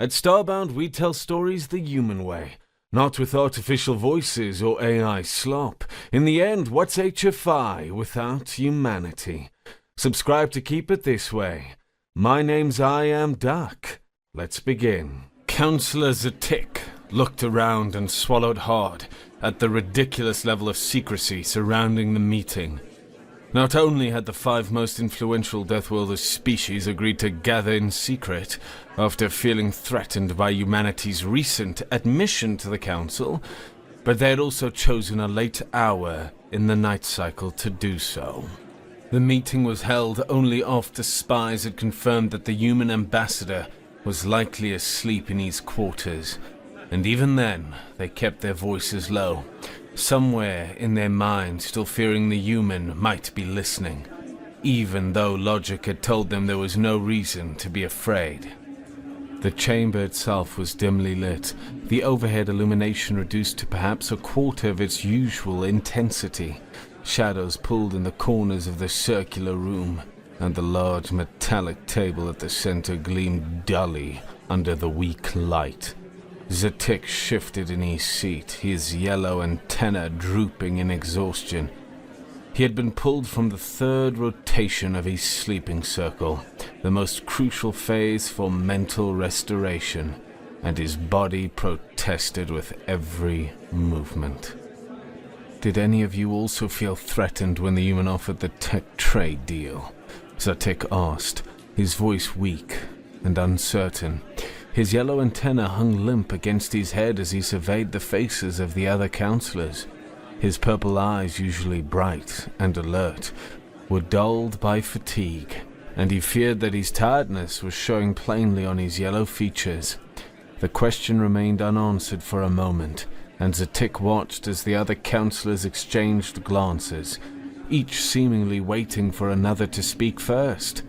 At Starbound, we tell stories the human way, not with artificial voices or AI slop. In the end, what's HFI without humanity? Subscribe to keep it this way. My name's I Am Duck. Let's begin. Councillor Zatik looked around and swallowed hard at the ridiculous level of secrecy surrounding the meeting. Not only had the 5 most influential Deathworld species agreed to gather in secret after feeling threatened by humanity's recent admission to the Council, but they had also chosen a late hour in the night cycle to do so. The meeting was held only after spies had confirmed that the human ambassador was likely asleep in his quarters, and even then they kept their voices low, somewhere in their minds still fearing the human might be listening, even though logic had told them there was no reason to be afraid. The chamber itself was dimly lit, the overhead illumination reduced to perhaps a quarter of its usual intensity. Shadows pulled in the corners of the circular room, and the large metallic table at the center gleamed dully under the weak light. Zatik shifted in his seat, his yellow antenna drooping in exhaustion. He had been pulled from the 3rd rotation of his sleeping circle, the most crucial phase for mental restoration, and his body protested with every movement. Did any of you also feel threatened when the human offered the tech trade deal? Zatik asked, his voice weak and uncertain. His yellow antenna hung limp against his head as he surveyed the faces of the other councillors. His purple eyes, usually bright and alert, were dulled by fatigue, and he feared that his tiredness was showing plainly on his yellow features. The question remained unanswered for a moment, and Zatik watched as the other councillors exchanged glances, each seemingly waiting for another to speak first.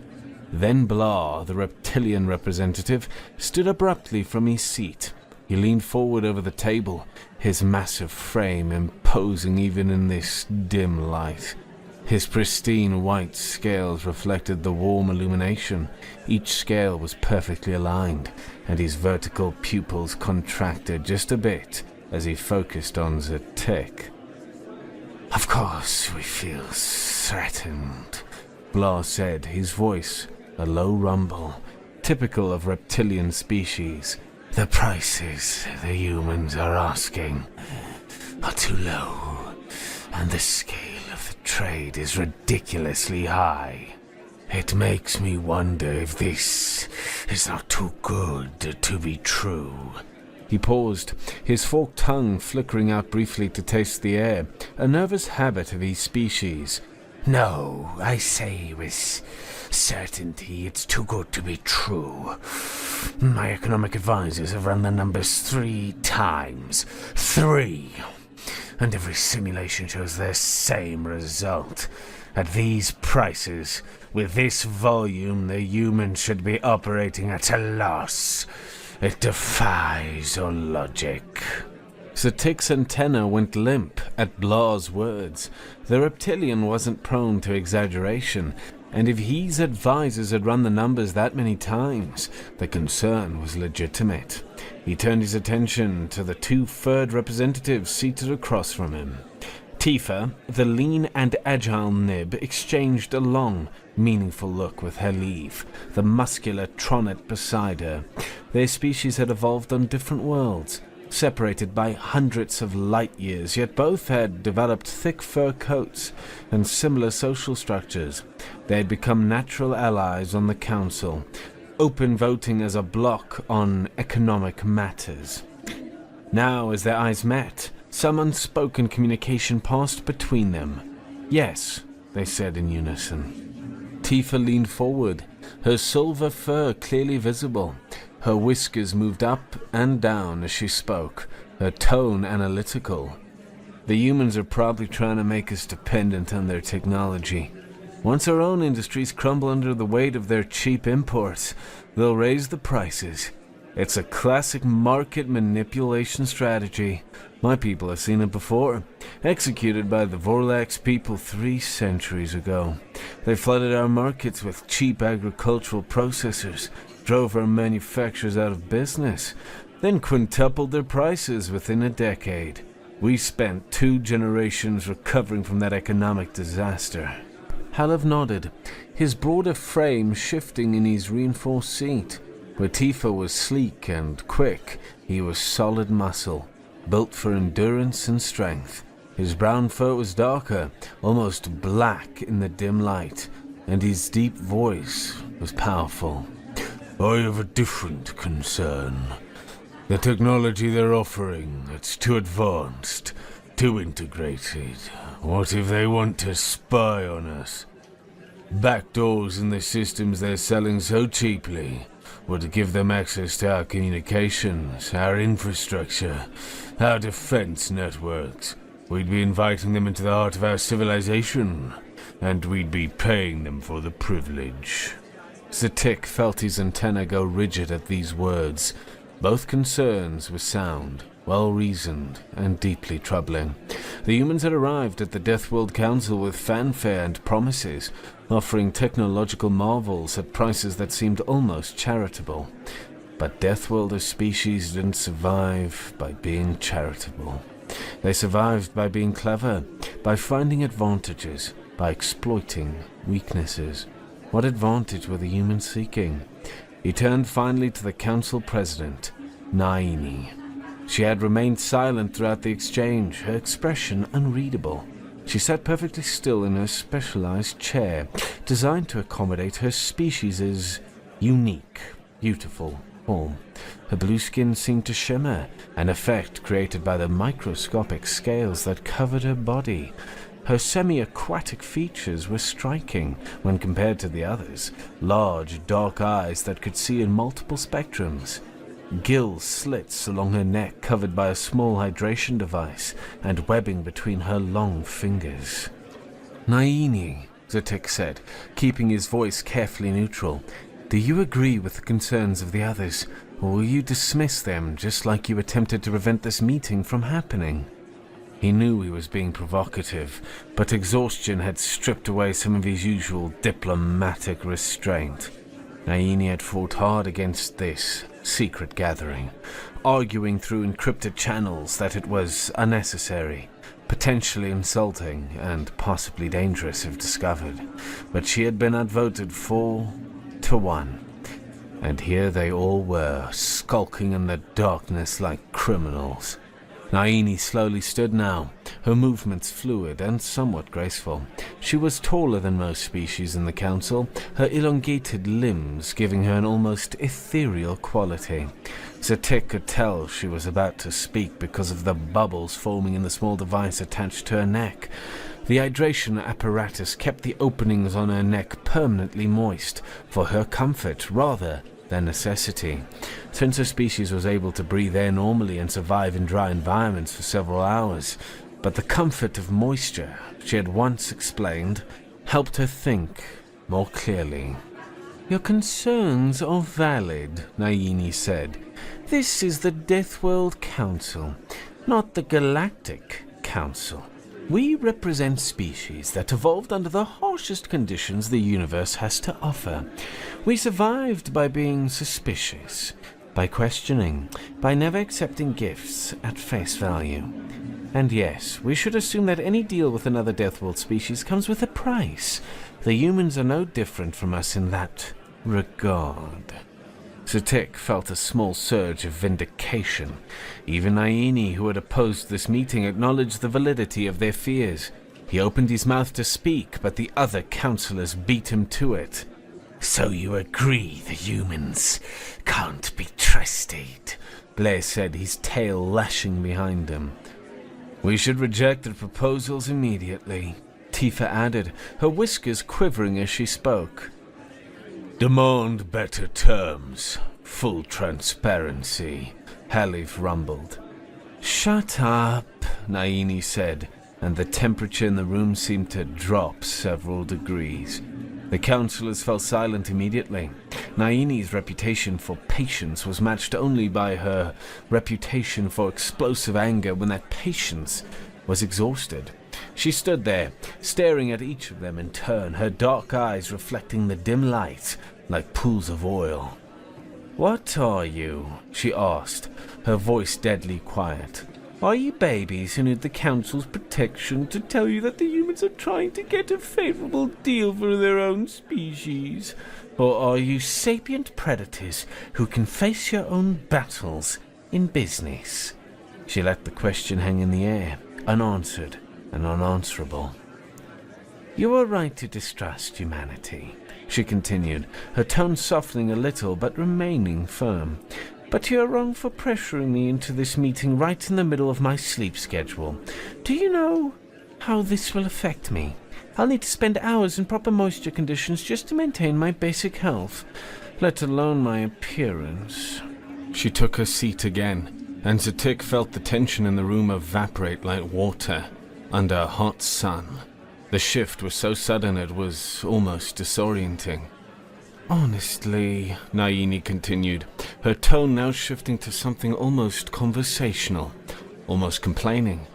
Then Blah, the reptilian representative, stood abruptly from his seat. He leaned forward over the table, his massive frame imposing even in this dim light. His pristine white scales reflected the warm illumination. Each scale was perfectly aligned, and his vertical pupils contracted just a bit as he focused on Zatik. "Of course we feel threatened," Blah said, his voice a low rumble, typical of reptilian species. "The prices the humans are asking are too low, and the scale of the trade is ridiculously high. It makes me wonder if this is not too good to be true." He paused, his forked tongue flickering out briefly to taste the air, a nervous habit of his species. "No, I say with certainty it's too good to be true. My economic advisors have run the numbers 3 times. 3! And every simulation shows the same result. At these prices, with this volume, the humans should be operating at a loss. It defies all logic." Zatik's antenna went limp at Blah's words. The reptilian wasn't prone to exaggeration, and if his advisors had run the numbers that many times, the concern was legitimate. He turned his attention to the 2 third representatives seated across from him. Tifa, the lean and agile nib, exchanged a long, meaningful look with Heliv, the muscular Tronet beside her. Their species had evolved on different worlds, separated by hundreds of light years, yet both had developed thick fur coats and similar social structures. They had become natural allies on the Council, open voting as a bloc on economic matters. Now, as their eyes met, some unspoken communication passed between them. "Yes," they said in unison. Tifa leaned forward, her silver fur clearly visible. Her whiskers moved up and down as she spoke, her tone analytical. "The humans are probably trying to make us dependent on their technology. Once our own industries crumble under the weight of their cheap imports, they'll raise the prices. It's a classic market manipulation strategy. My people have seen it before, executed by the Vorlax people 3 centuries ago. They flooded our markets with cheap agricultural processors, drove our manufacturers out of business, then quintupled their prices within a decade. We spent 2 generations recovering from that economic disaster." Hallev nodded, his broader frame shifting in his reinforced seat. Where Tifa was sleek and quick, he was solid muscle, built for endurance and strength. His brown fur was darker, almost black in the dim light, and his deep voice was powerful. "I have a different concern. The technology they're offering, it's too advanced, too integrated. What if they want to spy on us? Backdoors in the systems they're selling so cheaply would give them access to our communications, our infrastructure, our defense networks. We'd be inviting them into the heart of our civilization, and we'd be paying them for the privilege." Zatik felt his antenna go rigid at these words. Both concerns were sound, well-reasoned, and deeply troubling. The humans had arrived at the Deathworld Council with fanfare and promises, offering technological marvels at prices that seemed almost charitable. But Deathworld as species didn't survive by being charitable. They survived by being clever, by finding advantages, by exploiting weaknesses. What advantage were the humans seeking? He turned finally to the council president, Naini. She had remained silent throughout the exchange, her expression unreadable. She sat perfectly still in her specialized chair, designed to accommodate her species' unique, beautiful form. Her blue skin seemed to shimmer, an effect created by the microscopic scales that covered her body. Her semi-aquatic features were striking when compared to the others, large, dark eyes that could see in multiple spectrums. Gill slits along her neck covered by a small hydration device and webbing between her long fingers. "Naini," Zatik said, keeping his voice carefully neutral, "do you agree with the concerns of the others, or will you dismiss them just like you attempted to prevent this meeting from happening?" He knew he was being provocative, but exhaustion had stripped away some of his usual diplomatic restraint. Naini had fought hard against this secret gathering, arguing through encrypted channels that it was unnecessary, potentially insulting, and possibly dangerous if discovered. But she had been outvoted 4-1, and here they all were, skulking in the darkness like criminals. Naini slowly stood now, her movements fluid and somewhat graceful. She was taller than most species in the council, her elongated limbs giving her an almost ethereal quality. Zatik could tell she was about to speak because of the bubbles forming in the small device attached to her neck. The hydration apparatus kept the openings on her neck permanently moist, for her comfort rather their necessity. Since her species was able to breathe air normally and survive in dry environments for several hours, but the comfort of moisture, she had once explained, helped her think more clearly. "Your concerns are valid," Naini said. "This is the Deathworld Council, not the Galactic Council. We represent species that evolved under the harshest conditions the universe has to offer. We survived by being suspicious, by questioning, by never accepting gifts at face value. And yes, we should assume that any deal with another Deathworld species comes with a price. The humans are no different from us in that regard." Zatik felt a small surge of vindication. Even Naini, who had opposed this meeting, acknowledged the validity of their fears. He opened his mouth to speak, but the other councillors beat him to it. "So you agree the humans can't be trusted," Blair said, his tail lashing behind him. "We should reject the proposals immediately," Tifa added, her whiskers quivering as she spoke. "Demand better terms, full transparency," Hallev rumbled. "Shut up," Naini said, and the temperature in the room seemed to drop several degrees. The councillors fell silent immediately. Naini's reputation for patience was matched only by her reputation for explosive anger when that patience was exhausted. She stood there, staring at each of them in turn, her dark eyes reflecting the dim light like pools of oil. "What are you?" she asked, her voice deadly quiet. "Are you babies who need the Council's protection to tell you that the humans are trying to get a favorable deal for their own species? Or are you sapient predators who can face your own battles in business?" She let the question hang in the air, unanswered and unanswerable. "You are right to distrust humanity," she continued, her tone softening a little but remaining firm. "But you are wrong for pressuring me into this meeting right in the middle of my sleep schedule. Do you know how this will affect me? I'll need to spend hours in proper moisture conditions just to maintain my basic health, let alone my appearance." She took her seat again, and Zatik felt the tension in the room evaporate like water under a hot sun. The shift was so sudden it was almost disorienting. "Honestly," Naini continued, her tone now shifting to something almost conversational, almost complaining.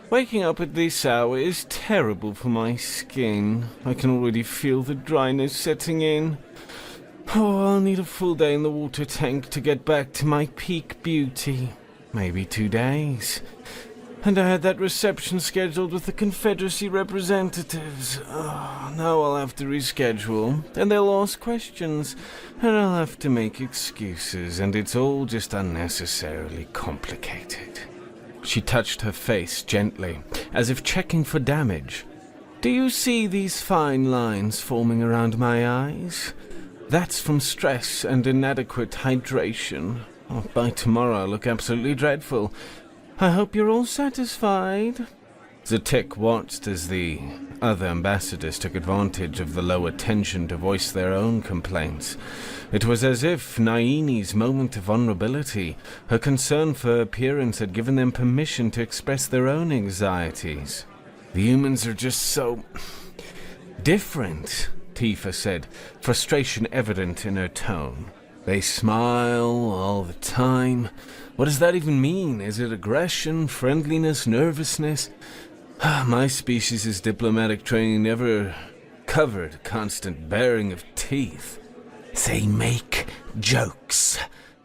"Waking up at this hour is terrible for my skin. I can already feel the dryness setting in. Oh, I'll need a full day in the water tank to get back to my peak beauty. Maybe 2 days. And I had that reception scheduled with the Confederacy representatives. Oh, now I'll have to reschedule, and they'll ask questions, and I'll have to make excuses, and it's all just unnecessarily complicated." She touched her face gently, as if checking for damage. "Do you see these fine lines forming around my eyes? That's from stress and inadequate hydration. Oh, by tomorrow I'll look absolutely dreadful. I hope you're all satisfied." Zatek watched as the other ambassadors took advantage of the lower tension to voice their own complaints. It was as if Naini's moment of vulnerability, her concern for appearance, had given them permission to express their own anxieties. "The humans are just so different," Tifa said, frustration evident in her tone. "They smile all the time. What does that even mean? Is it aggression, friendliness, nervousness? My species' diplomatic training never covered constant baring of teeth." "They make jokes,"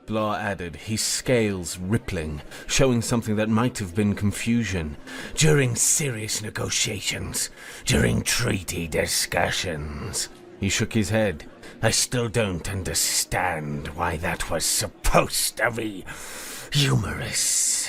Blah added, his scales rippling, showing something that might have been confusion. "During serious negotiations, during treaty discussions." He shook his head. "I still don't understand why that was supposed to be humorous."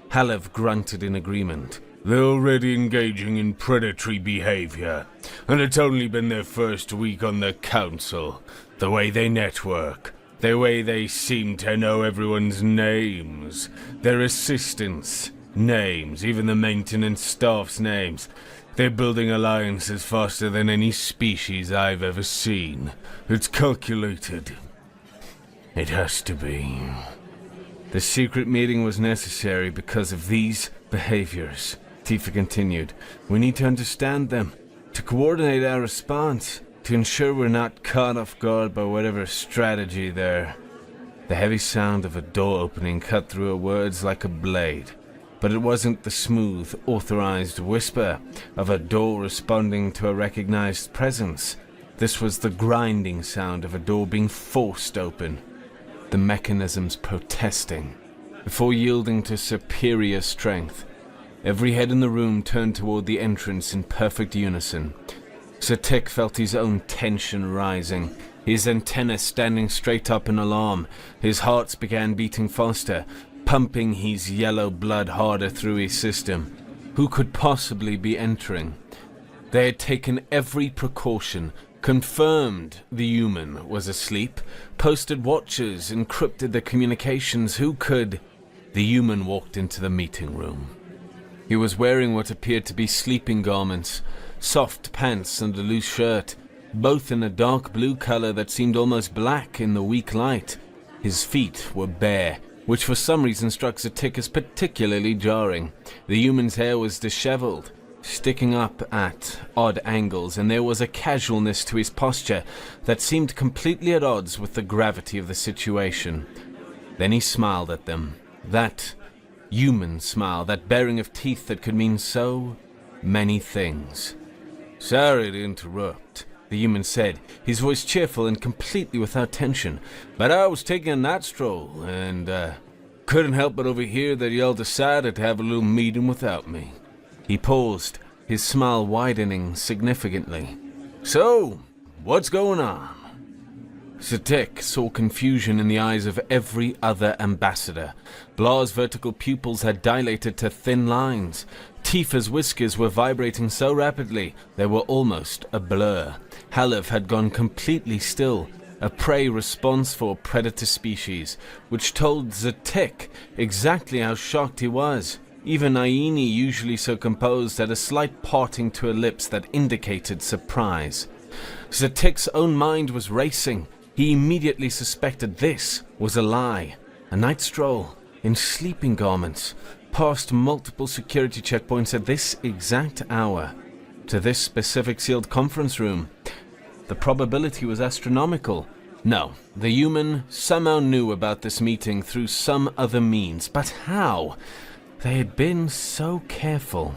Halev grunted in agreement. "They're already engaging in predatory behavior, and it's only been their first week on the council. The way they network, the way they seem to know everyone's names, their assistants' names, even the maintenance staff's names. They're building alliances faster than any species I've ever seen. It's calculated. It has to be." "The secret meeting was necessary because of these behaviors," Tifa continued. "We need to understand them, to coordinate our response, to ensure we're not caught off guard by whatever strategy they're..." The heavy sound of a door opening cut through her words like a blade. But it wasn't the smooth, authorized whisper of a door responding to a recognized presence. This was the grinding sound of a door being forced open, the mechanisms protesting. Before yielding to superior strength, every head in the room turned toward the entrance in perfect unison. Zatek felt his own tension rising, his antennae standing straight up in alarm. His heart began beating faster, pumping his yellow blood harder through his system. Who could possibly be entering? They had taken every precaution, confirmed the human was asleep, posted watchers, encrypted their communications. Who could? The human walked into the meeting room. He was wearing what appeared to be sleeping garments, soft pants and a loose shirt, both in a dark blue color that seemed almost black in the weak light. His feet were bare, which for some reason struck Zatik as particularly jarring. The human's hair was disheveled, sticking up at odd angles, and there was a casualness to his posture that seemed completely at odds with the gravity of the situation. Then he smiled at them. That human smile, that baring of teeth that could mean so many things. "Sorry to interrupt," the the human said, his voice cheerful and completely without tension. "But I was taking a night stroll, and couldn't help but overhear that y'all decided to have a little meeting without me." He paused, his smile widening significantly. "So, what's going on?" Zatek saw confusion in the eyes of every other ambassador. Blah's vertical pupils had dilated to thin lines. Tifa's whiskers were vibrating so rapidly they were almost a blur. Halef had gone completely still, a prey response for predator species, which told Zatek exactly how shocked he was. Even Naini, usually so composed, had a slight parting to her lips that indicated surprise. Zatek's own mind was racing. He immediately suspected this was a lie. A night stroll, in sleeping garments, past multiple security checkpoints at this exact hour, to this specific sealed conference room. The probability was astronomical. No, the human somehow knew about this meeting through some other means. But how? They had been so careful.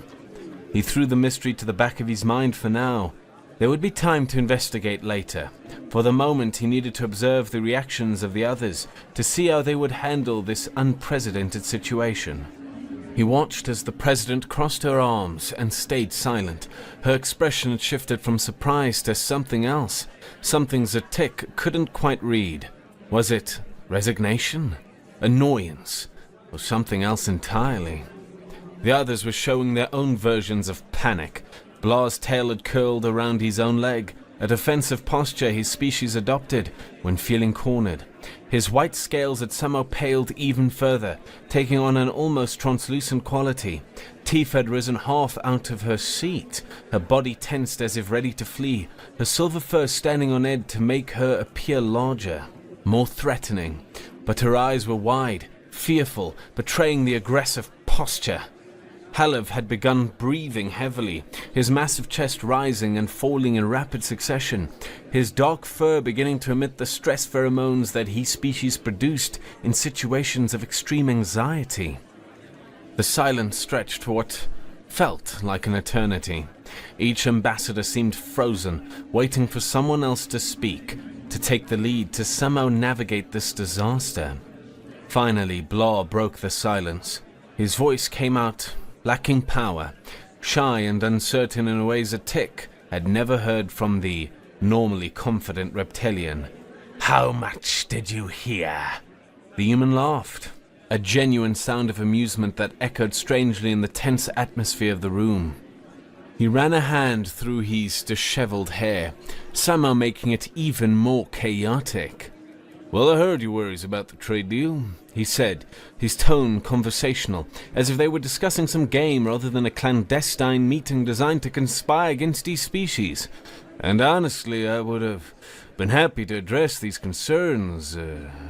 He threw the mystery to the back of his mind for now. There would be time to investigate later. For the moment, he needed to observe the reactions of the others, to see how they would handle this unprecedented situation. He watched as the president crossed her arms and stayed silent. Her expression had shifted from surprise to something else, something Zatek couldn't quite read. Was it resignation, annoyance, or something else entirely? The others were showing their own versions of panic. Blah's tail had curled around his own leg, a defensive posture his species adopted when feeling cornered. His white scales had somehow paled even further, taking on an almost translucent quality. Tifa had risen half out of her seat, her body tensed as if ready to flee, her silver fur standing on edge to make her appear larger, more threatening. But her eyes were wide, fearful, betraying the aggressive posture. Halef had begun breathing heavily, his massive chest rising and falling in rapid succession, his dark fur beginning to emit the stress pheromones that his species produced in situations of extreme anxiety. The silence stretched for what felt like an eternity. Each ambassador seemed frozen, waiting for someone else to speak, to take the lead, to somehow navigate this disaster. Finally, Blah broke the silence. His voice came out lacking power, shy and uncertain in ways Zatek had never heard from the normally confident reptilian. "How much did you hear?" The human laughed, a genuine sound of amusement that echoed strangely in the tense atmosphere of the room. He ran a hand through his disheveled hair, somehow making it even more chaotic. "Well, I heard your worries about the trade deal," he said, his tone conversational, as if they were discussing some game rather than a clandestine meeting designed to conspire against his species. "And honestly, I would have been happy to address these concerns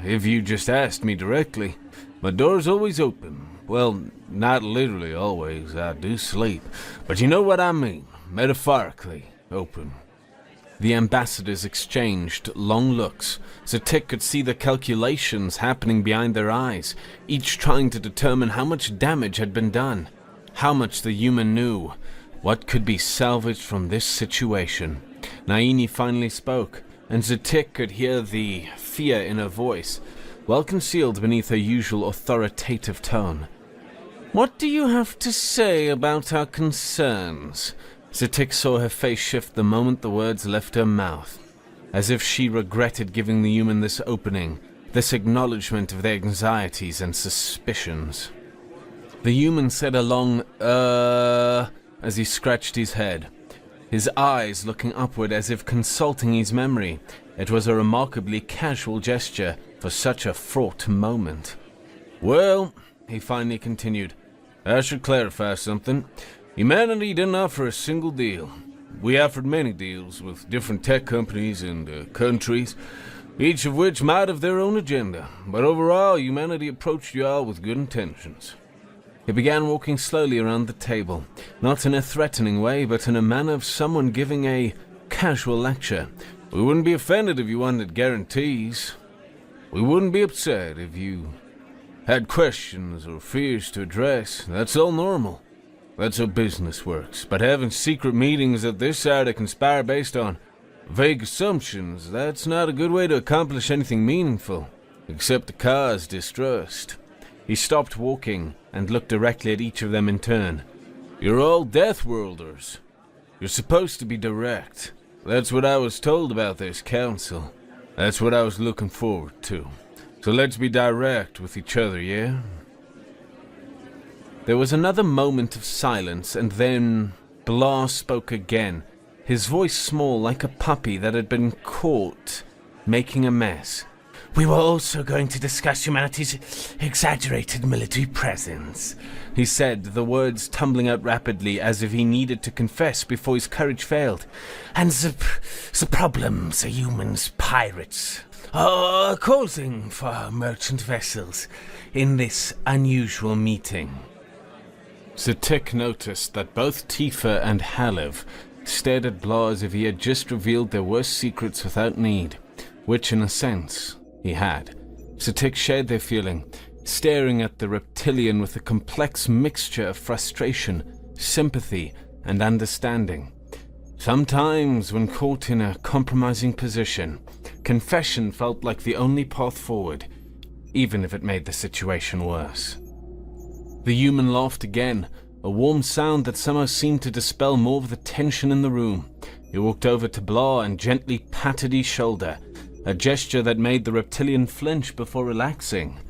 if you just asked me directly. My door's always open. Well, not literally always, I do sleep, but you know what I mean, metaphorically open." The ambassadors exchanged long looks. Zatek could see the calculations happening behind their eyes, each trying to determine how much damage had been done, how much the human knew, what could be salvaged from this situation. Naini finally spoke, and Zatek could hear the fear in her voice, well concealed beneath her usual authoritative tone. "What do you have to say about our concerns?" Zatek saw her face shift the moment the words left her mouth, as if she regretted giving the human this opening, this acknowledgement of their anxieties and suspicions. The human said a long, as he scratched his head, his eyes looking upward as if consulting his memory. It was a remarkably casual gesture for such a fraught moment. "Well," he finally continued, "I should clarify something. Humanity didn't offer a single deal. We offered many deals with different tech companies and countries, each of which might have their own agenda, but overall, humanity approached you all with good intentions." He began walking slowly around the table, not in a threatening way, but in a manner of someone giving a casual lecture. "We wouldn't be offended if you wanted guarantees. We wouldn't be upset if you had questions or fears to address. That's all normal. That's how business works. But having secret meetings at this hour to conspire based on, Vague assumptions, that's not a good way to accomplish anything meaningful, except to cause distrust. He stopped walking and looked directly at each of them in turn. You're all Deathworlders. You're supposed to be direct. That's what I was told about this council. That's what I was looking forward to. So let's be direct with each other, yeah? There was another moment of silence, and then Blah spoke again, his voice small like a puppy that had been caught making a mess. We were also going to discuss humanity's exaggerated military presence, he said, the words tumbling out rapidly as if he needed to confess before his courage failed. And the problems the humans, pirates, are causing for merchant vessels in this unusual meeting. Zatik noticed that both Tifa and Halev stared at Blah as if he had just revealed their worst secrets without need, which in a sense he had. Zatik shared their feeling, staring at the reptilian with a complex mixture of frustration, sympathy, and understanding. Sometimes, when caught in a compromising position, confession felt like the only path forward, even if it made the situation worse. The human laughed again, a warm sound that somehow seemed to dispel more of the tension in the room. He walked over to Blah and gently patted his shoulder, a gesture that made the reptilian flinch before relaxing.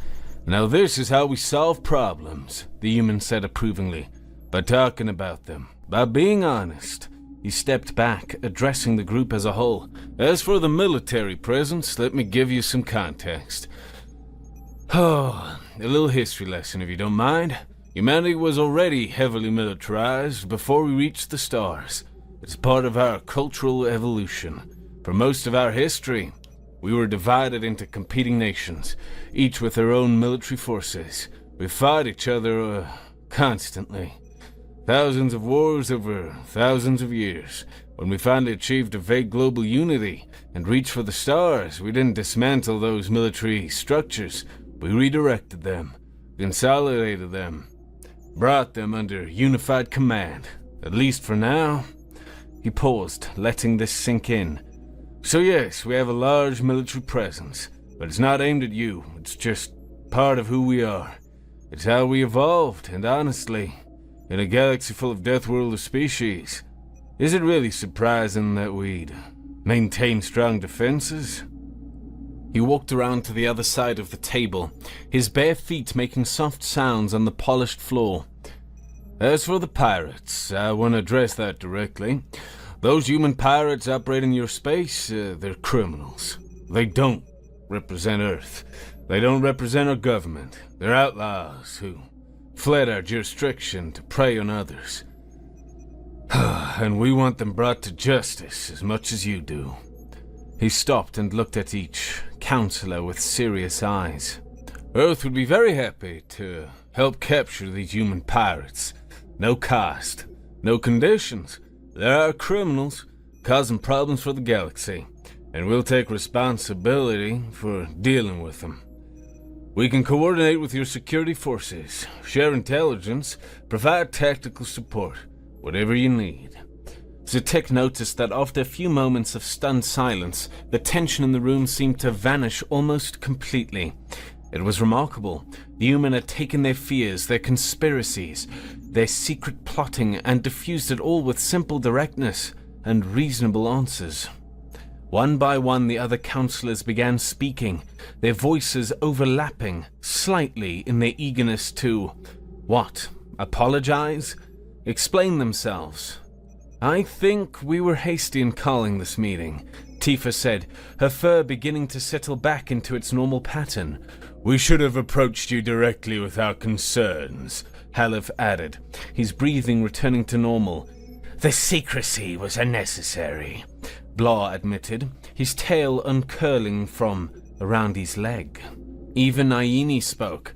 Now this is how we solve problems, the human said approvingly, by talking about them, by being honest. He stepped back, addressing the group as a whole. As for the military presence, let me give you some context. Oh, a little history lesson if you don't mind. Humanity was already heavily militarized before we reached the stars. It's part of our cultural evolution. For most of our history, we were divided into competing nations, each with their own military forces. We fought each other constantly. Thousands of wars over thousands of years. When we finally achieved a vague global unity and reached for the stars, we didn't dismantle those military structures. We redirected them, consolidated them, brought them under unified command. At least for now. He paused, letting this sink in. So yes, we have a large military presence, but it's not aimed at you. It's just part of who we are. It's how we evolved, and honestly, in a galaxy full of Deathworld species, is it really surprising that we'd maintain strong defenses? He walked around to the other side of the table, his bare feet making soft sounds on the polished floor. As for the pirates, I want to address that directly. Those human pirates operating your space, they're criminals. They don't represent Earth. They don't represent our government. They're outlaws who fled our jurisdiction to prey on others. And we want them brought to justice as much as you do. He stopped and looked at each counselor with serious eyes. Earth would be very happy to help capture these human pirates. No cost, no conditions. There are criminals causing problems for the galaxy, and we'll take responsibility for dealing with them. We can coordinate with your security forces, share intelligence, provide tactical support, whatever you need. Zatik noticed that after a few moments of stunned silence, the tension in the room seemed to vanish almost completely. It was remarkable. The human had taken their fears, their conspiracies, their secret plotting, and diffused it all with simple directness and reasonable answers. One by one, the other counselors began speaking, their voices overlapping slightly in their eagerness to, what, apologize? Explain themselves. I think we were hasty in calling this meeting, Tifa said, her fur beginning to settle back into its normal pattern. We should have approached you directly with our concerns, Halev added, his breathing returning to normal. The secrecy was unnecessary, Blah admitted, his tail uncurling from around his leg. Even Naini spoke,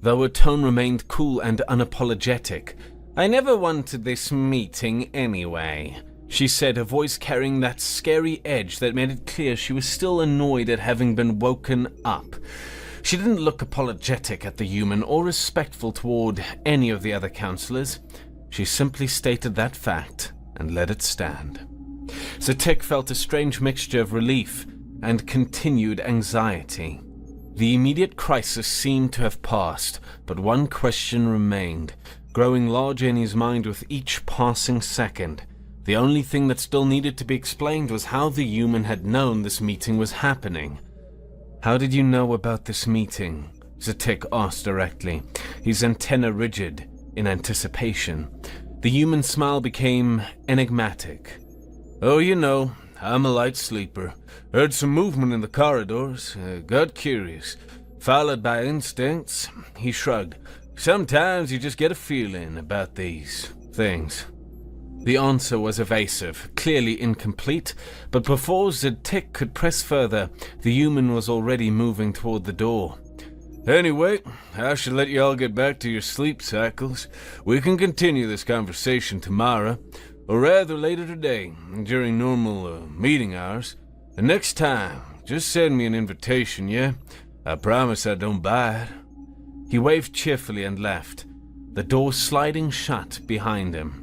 though her tone remained cool and unapologetic. I never wanted this meeting anyway, she said, her voice carrying that scary edge that made it clear she was still annoyed at having been woken up. She didn't look apologetic at the human or respectful toward any of the other counselors. She simply stated that fact and let it stand. Zatek felt a strange mixture of relief and continued anxiety. The immediate crisis seemed to have passed, but one question remained, growing larger in his mind with each passing second. The only thing that still needed to be explained was how the human had known this meeting was happening. "How did you know about this meeting?" Zatek asked directly, his antenna rigid in anticipation. The human smile became enigmatic. "Oh, you know, I'm a light sleeper. Heard some movement in the corridors, got curious. Followed by instincts." He shrugged. "Sometimes you just get a feeling about these things." The answer was evasive, clearly incomplete, but before Zatek could press further, the human was already moving toward the door. "Anyway, I should let you all get back to your sleep cycles. We can continue this conversation tomorrow, or rather later today, during normal meeting hours. And next time, just send me an invitation, yeah? I promise I don't bite." He waved cheerfully and left, the door sliding shut behind him.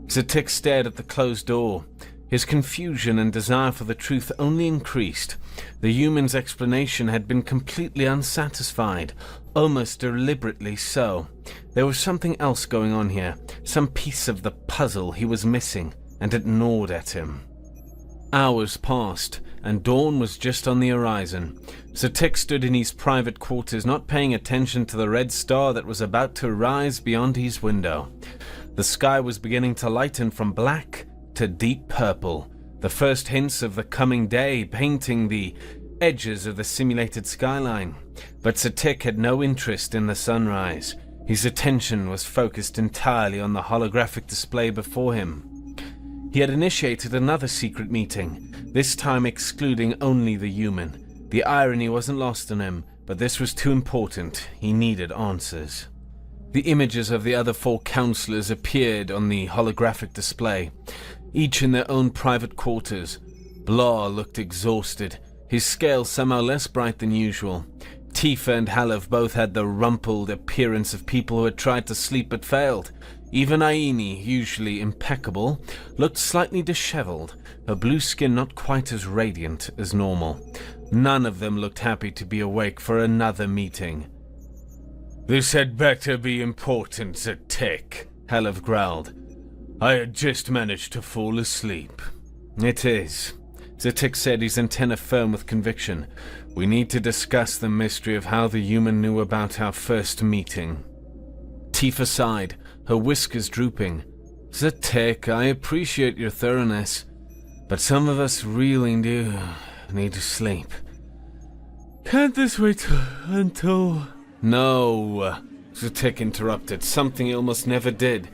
Zatek stared at the closed door. His confusion and desire for the truth only increased. The human's explanation had been completely unsatisfied, almost deliberately so. There was something else going on here, some piece of the puzzle he was missing, and it gnawed at him. Hours passed, and dawn was just on the horizon. Zatek stood in his private quarters, not paying attention to the red star that was about to rise beyond his window. The sky was beginning to lighten from black to deep purple, the first hints of the coming day painting the edges of the simulated skyline. But Zatek had no interest in the sunrise. His attention was focused entirely on the holographic display before him. He had initiated another secret meeting, this time excluding only the human. The irony wasn't lost on him, but this was too important. He needed answers. The images of the other 4 counselors appeared on the holographic display, each in their own private quarters. Blah looked exhausted, his scale somehow less bright than usual. Tifa and Halev both had the rumpled appearance of people who had tried to sleep but failed. Even Aini, usually impeccable, looked slightly disheveled, her blue skin not quite as radiant as normal. None of them looked happy to be awake for another meeting. "This had better be important, Zatek," Halev growled. "I had just managed to fall asleep." "It is," Zatek said, his antenna firm with conviction. "We need to discuss the mystery of how the human knew about our first meeting." Tifa sighed, her whiskers drooping. "Zatek, I appreciate your thoroughness, but some of us really do need to sleep." "Can't this wait until—" "No," Zatek interrupted, something he almost never did.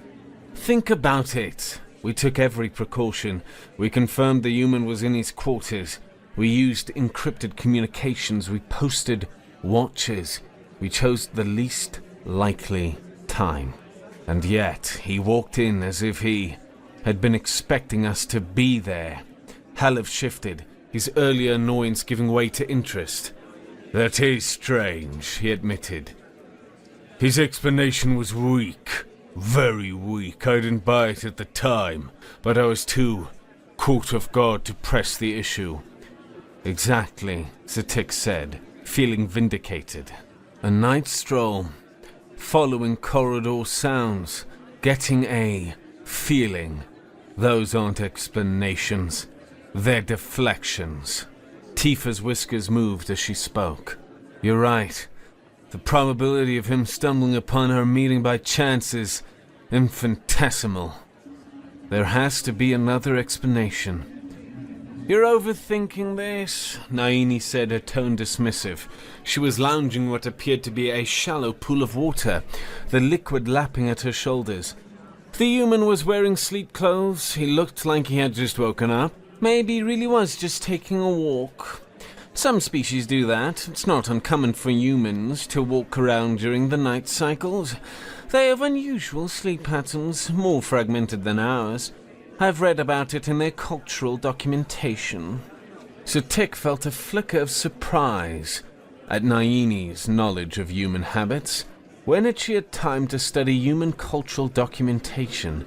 "Think about it. We took every precaution. We confirmed the human was in his quarters. We used encrypted communications. We posted watches. We chose the least likely time. And yet, he walked in as if he had been expecting us to be there." Halev shifted, his earlier annoyance giving way to interest. "That is strange," he admitted. "His explanation was weak. Very weak. I didn't buy it at the time, but I was too caught off guard to press the issue." "Exactly," Zatek said, feeling vindicated. A night stroll, following corridor sounds, getting a feeling. Those aren't explanations. They're deflections. Tifa's whiskers moved as she spoke. "You're right. The probability of him stumbling upon her meeting by chance is infinitesimal. There has to be another explanation." "You're overthinking this," Naini said, her tone dismissive. She was lounging in what appeared to be a shallow pool of water, the liquid lapping at her shoulders. The human was wearing sleep clothes. He looked like he had just woken up. Maybe he really was just taking a walk. Some species do that. It's not uncommon for humans to walk around during the night cycles. They have unusual sleep patterns, more fragmented than ours. I've read about it in their cultural documentation." Zatek felt a flicker of surprise at Naini's knowledge of human habits. When had she had time to study human cultural documentation?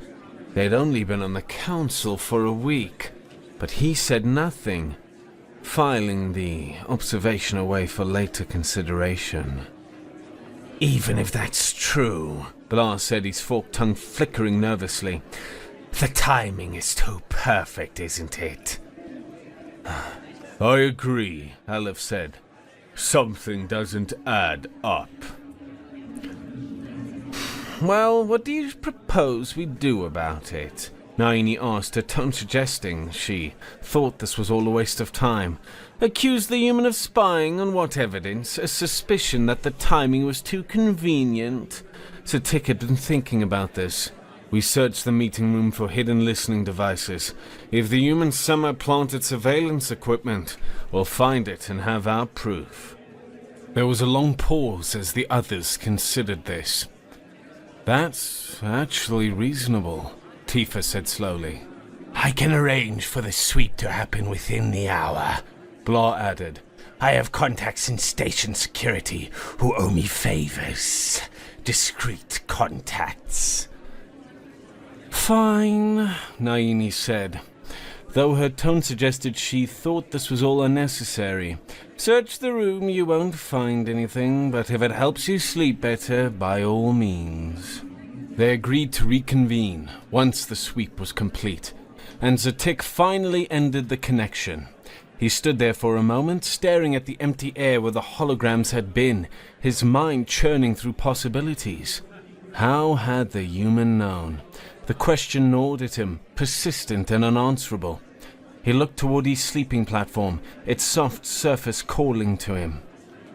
They'd only been on the council for a week. but he said nothing, filing the observation away for later consideration. "Even if that's true," Blas said, his forked tongue flickering nervously, "the timing is too perfect, isn't it?" "I agree," Aleph said. "Something doesn't add up." "Well, what do you propose we do about it?" Naini asked, her tone suggesting she thought this was all a waste of time. Accuse the human of spying on what evidence? A suspicion that the timing was too convenient? Zatik had been thinking about this. We searched the meeting room for hidden listening devices. If the humans somehow planted surveillance equipment, we'll find it and have our proof. There was a long pause as the others considered this. "That's actually reasonable," Tifa said slowly. "I can arrange for the sweep to happen within the hour," Blah added. "I have contacts in station security who owe me favors. Discreet contacts." "Fine," Naini said, though her tone suggested she thought this was all unnecessary. "Search the room, you won't find anything, but if it helps you sleep better, by all means." They agreed to reconvene once the sweep was complete, and Zatik finally ended the connection. He stood there for a moment, staring at the empty air where the holograms had been, his mind churning through possibilities. How had the human known? The question gnawed at him, persistent and unanswerable. He looked toward his sleeping platform, its soft surface calling to him.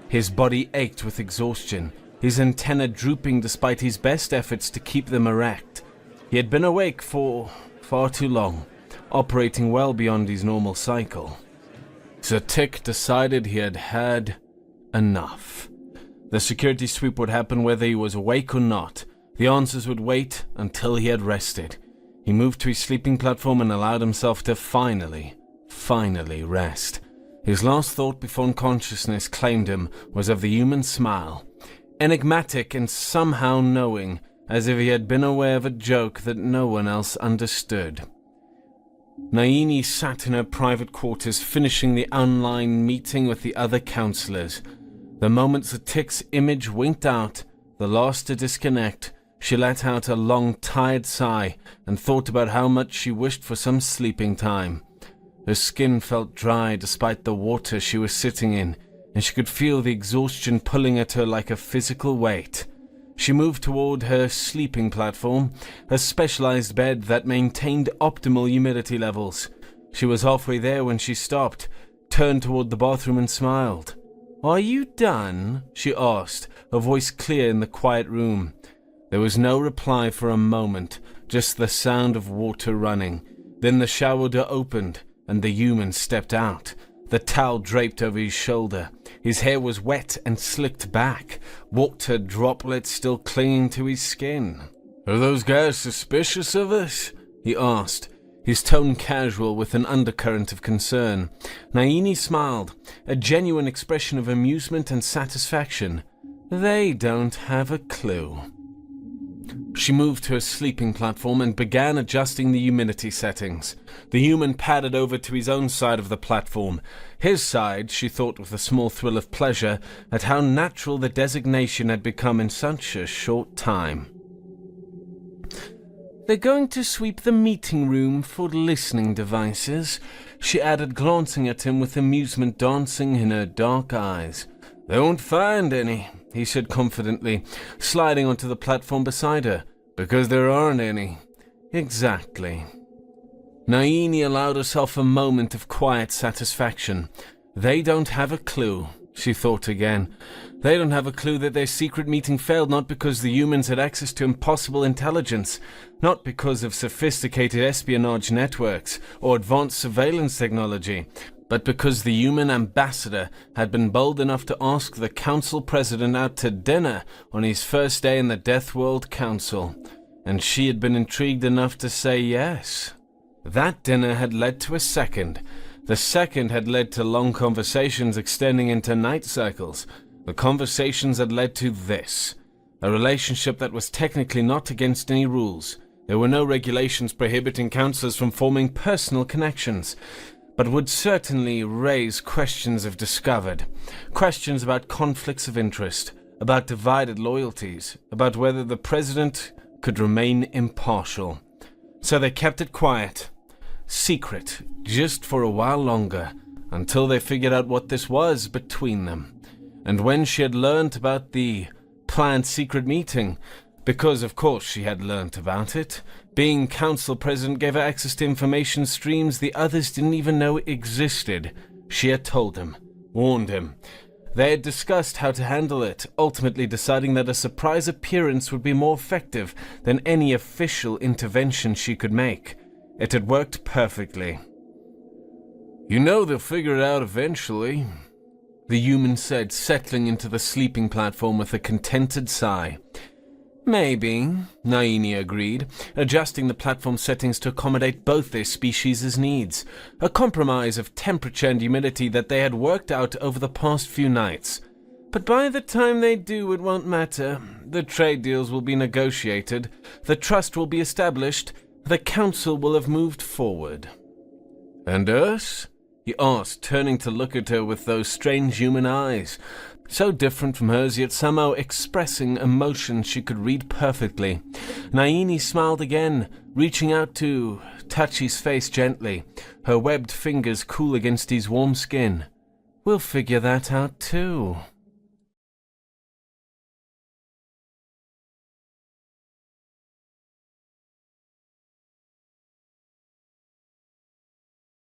His body ached with exhaustion, his antennae drooping despite his best efforts to keep them erect. He had been awake for far too long, operating well beyond his normal cycle. Zatik decided he had had enough. The security sweep would happen whether he was awake or not. The answers would wait until he had rested. He moved to his sleeping platform and allowed himself to finally rest. His last thought before unconsciousness claimed him was of the human smile, enigmatic and somehow knowing, as if he had been aware of a joke that no one else understood. Naini sat in her private quarters finishing the online meeting with the other counselors. The moment Zatik's image winked out, the last to disconnect, she let out a long, tired sigh and thought about how much she wished for some sleeping time. Her skin felt dry despite the water she was sitting in, and she could feel the exhaustion pulling at her like a physical weight. She moved toward her sleeping platform, a specialized bed that maintained optimal humidity levels. She was halfway there when she stopped, turned toward the bathroom and smiled. "Are you done?" she asked, her voice clear in the quiet room. There was no reply for a moment, just the sound of water running. Then the shower door opened, and the human stepped out, the towel draped over his shoulder. His hair was wet and slicked back, water droplets still clinging to his skin. "Are those guys suspicious of us?" he asked, his tone casual with an undercurrent of concern. Naini smiled, a genuine expression of amusement and satisfaction. "They don't have a clue." She moved to her sleeping platform and began adjusting the humidity settings. The human padded over to his own side of the platform. His side, she thought with a small thrill of pleasure at how natural the designation had become in such a short time. "They're going to sweep the meeting room for listening devices," she added, glancing at him with amusement dancing in her dark eyes. "They won't find any," he said confidently, sliding onto the platform beside her, "because there aren't any." Exactly. Naini allowed herself a moment of quiet satisfaction. They don't have a clue, she thought again. They don't have a clue that their secret meeting failed not because the humans had access to impossible intelligence, not because of sophisticated espionage networks or advanced surveillance technology, but because the human ambassador had been bold enough to ask the council president out to dinner on his first day in the Deathworld Council, and she had been intrigued enough to say yes. That dinner had led to a second. The second had led to long conversations extending into night cycles. The conversations had led to this, a relationship that was technically not against any rules. There were no regulations prohibiting counselors from forming personal connections, but would certainly raise questions if discovered. Questions about conflicts of interest, about divided loyalties, about whether the president could remain impartial. So they kept it quiet, secret, just for a while longer, until they figured out what this was between them. And when she had learnt about the planned secret meeting, because of course she had learnt about it, being council president gave her access to information streams the others didn't even know existed. She had told him, warned him. They had discussed how to handle it, ultimately deciding that a surprise appearance would be more effective than any official intervention she could make. It had worked perfectly. "You know they'll figure it out eventually," the human said, settling into the sleeping platform with a contented sigh. "Maybe," Naini agreed, adjusting the platform settings to accommodate both their species' needs, a compromise of temperature and humidity that they had worked out over the past few nights. "But by the time they do, it won't matter. The trade deals will be negotiated, the trust will be established, the council will have moved forward." "And us?" he asked, turning to look at her with those strange human eyes, so different from hers, yet somehow expressing emotion she could read perfectly. Naini smiled again, reaching out to touch his face gently, her webbed fingers cool against his warm skin. "We'll figure that out too."